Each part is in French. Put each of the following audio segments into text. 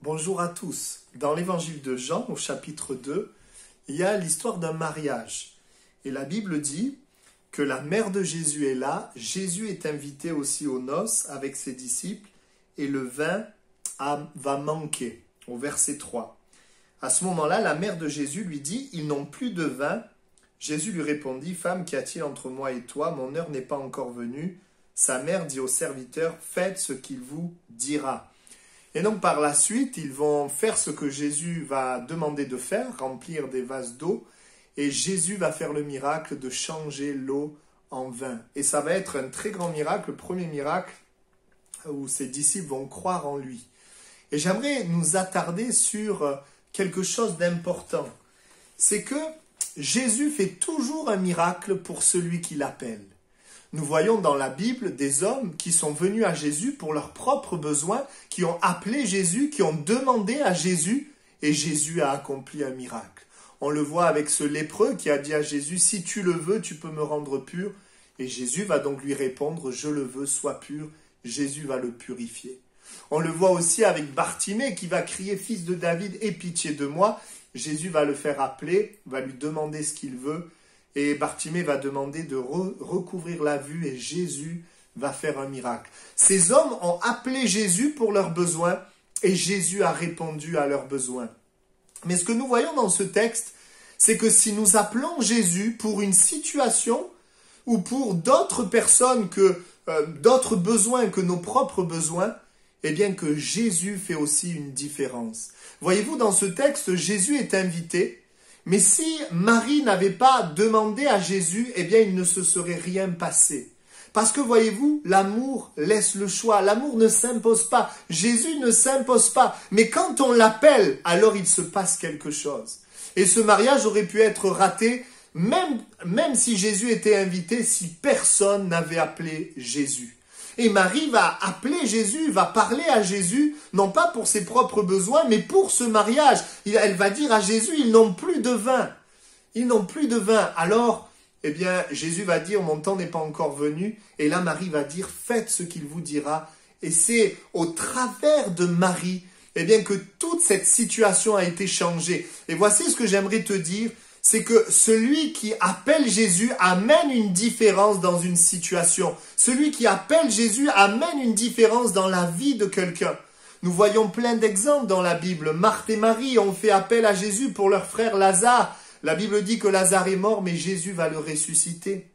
Bonjour à tous. Dans l'évangile de Jean, au chapitre 2, il y a l'histoire d'un mariage. Et la Bible dit que la mère de Jésus est là. Jésus est invité aussi aux noces avec ses disciples et le vin va manquer, au verset 3. À ce moment-là, la mère de Jésus lui dit « Ils n'ont plus de vin ». Jésus lui répondit « Femme, qu'y a-t-il entre moi et toi? Mon heure n'est pas encore venue. » Sa mère dit au serviteur « Faites ce qu'il vous dira ». Et donc par la suite, ils vont faire ce que Jésus va demander de faire, remplir des vases d'eau, et Jésus va faire le miracle de changer l'eau en vin. Et ça va être un très grand miracle, le premier miracle où ses disciples vont croire en lui. Et j'aimerais nous attarder sur quelque chose d'important. C'est que Jésus fait toujours un miracle pour celui qui l'appelle. Nous voyons dans la Bible des hommes qui sont venus à Jésus pour leurs propres besoins, qui ont appelé Jésus, qui ont demandé à Jésus, et Jésus a accompli un miracle. On le voit avec ce lépreux qui a dit à Jésus, « Si tu le veux, tu peux me rendre pur. » Et Jésus va donc lui répondre, « Je le veux, sois pur. » Jésus va le purifier. On le voit aussi avec Bartimée qui va crier, « Fils de David, aie pitié de moi. » Jésus va le faire appeler, va lui demander ce qu'il veut. Et Bartimée va demander de recouvrir la vue et Jésus va faire un miracle. Ces hommes ont appelé Jésus pour leurs besoins et Jésus a répondu à leurs besoins. Mais ce que nous voyons dans ce texte, c'est que si nous appelons Jésus pour une situation ou pour d'autres personnes, d'autres besoins que nos propres besoins, eh bien que Jésus fait aussi une différence. Voyez-vous, dans ce texte, Jésus est invité. Mais si Marie n'avait pas demandé à Jésus, eh bien il ne se serait rien passé. Parce que voyez-vous, l'amour laisse le choix, l'amour ne s'impose pas, Jésus ne s'impose pas. Mais quand on l'appelle, alors il se passe quelque chose. Et ce mariage aurait pu être raté, même si Jésus était invité, si personne n'avait appelé Jésus. Et Marie va appeler Jésus, va parler à Jésus, non pas pour ses propres besoins, mais pour ce mariage. Elle va dire à Jésus, ils n'ont plus de vin. Ils n'ont plus de vin. Alors, eh bien, Jésus va dire, mon temps n'est pas encore venu. Et là, Marie va dire, faites ce qu'il vous dira. Et c'est au travers de Marie, eh bien, que toute cette situation a été changée. Et voici ce que j'aimerais te dire. C'est que celui qui appelle Jésus amène une différence dans une situation. Celui qui appelle Jésus amène une différence dans la vie de quelqu'un. Nous voyons plein d'exemples dans la Bible. Marthe et Marie ont fait appel à Jésus pour leur frère Lazare. La Bible dit que Lazare est mort, mais Jésus va le ressusciter.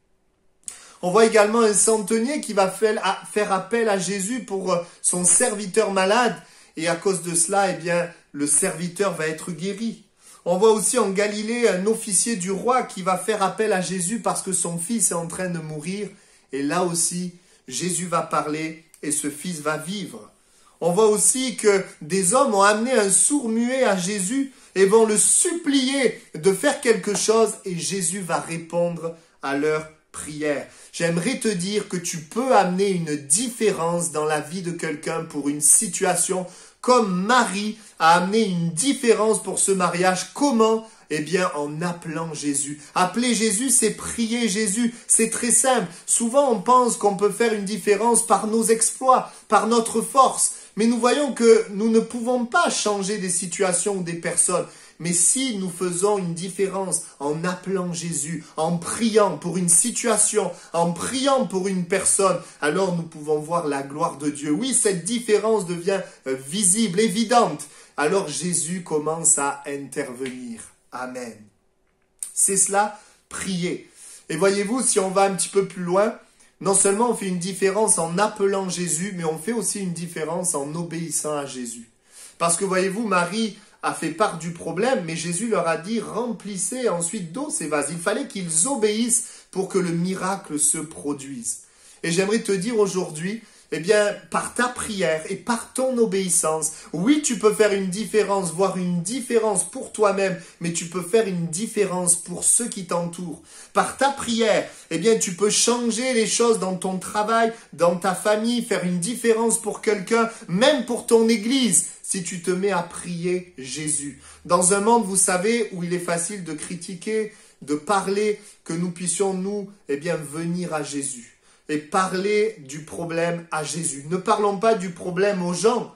On voit également un centenier qui va faire appel à Jésus pour son serviteur malade. Et à cause de cela, eh bien, le serviteur va être guéri. On voit aussi en Galilée un officier du roi qui va faire appel à Jésus parce que son fils est en train de mourir. Et là aussi, Jésus va parler et ce fils va vivre. On voit aussi que des hommes ont amené un sourd-muet à Jésus et vont le supplier de faire quelque chose et Jésus va répondre à leur prière. J'aimerais te dire que tu peux amener une différence dans la vie de quelqu'un pour une situation comme Marie a amené une différence pour ce mariage. Comment? Eh bien, en appelant Jésus. Appeler Jésus, c'est prier Jésus. C'est très simple. Souvent, on pense qu'on peut faire une différence par nos exploits, par notre force. Mais nous voyons que nous ne pouvons pas changer des situations ou des personnes. Mais si nous faisons une différence en appelant Jésus, en priant pour une situation, en priant pour une personne, alors nous pouvons voir la gloire de Dieu. Oui, cette différence devient visible, évidente. Alors Jésus commence à intervenir. Amen. C'est cela, prier. Et voyez-vous, si on va un petit peu plus loin, non seulement on fait une différence en appelant Jésus, mais on fait aussi une différence en obéissant à Jésus. Parce que voyez-vous, Marie a fait part du problème, mais Jésus leur a dit, remplissez ensuite d'eau ces vases. Il fallait qu'ils obéissent pour que le miracle se produise. Et j'aimerais te dire aujourd'hui, eh bien, par ta prière et par ton obéissance, oui, tu peux faire une différence, voire une différence pour toi-même, mais tu peux faire une différence pour ceux qui t'entourent. Par ta prière, eh bien, tu peux changer les choses dans ton travail, dans ta famille, faire une différence pour quelqu'un, même pour ton église, si tu te mets à prier Jésus. Dans un monde, vous savez, où il est facile de critiquer, de parler, que nous puissions, nous, eh bien, venir à Jésus et parler du problème à Jésus. Ne parlons pas du problème aux gens.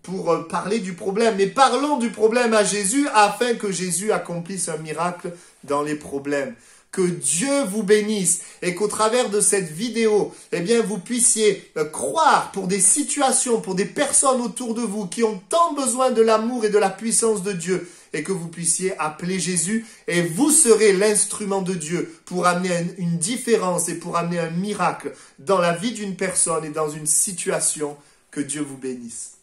pour parler du problème. Mais parlons du problème à Jésus afin que Jésus accomplisse un miracle dans les problèmes. Que Dieu vous bénisse et qu'au travers de cette vidéo, eh bien, vous puissiez croire pour des situations, pour des personnes autour de vous qui ont tant besoin de l'amour et de la puissance de Dieu et que vous puissiez appeler Jésus et vous serez l'instrument de Dieu pour amener une différence et pour amener un miracle dans la vie d'une personne et dans une situation. Que Dieu vous bénisse.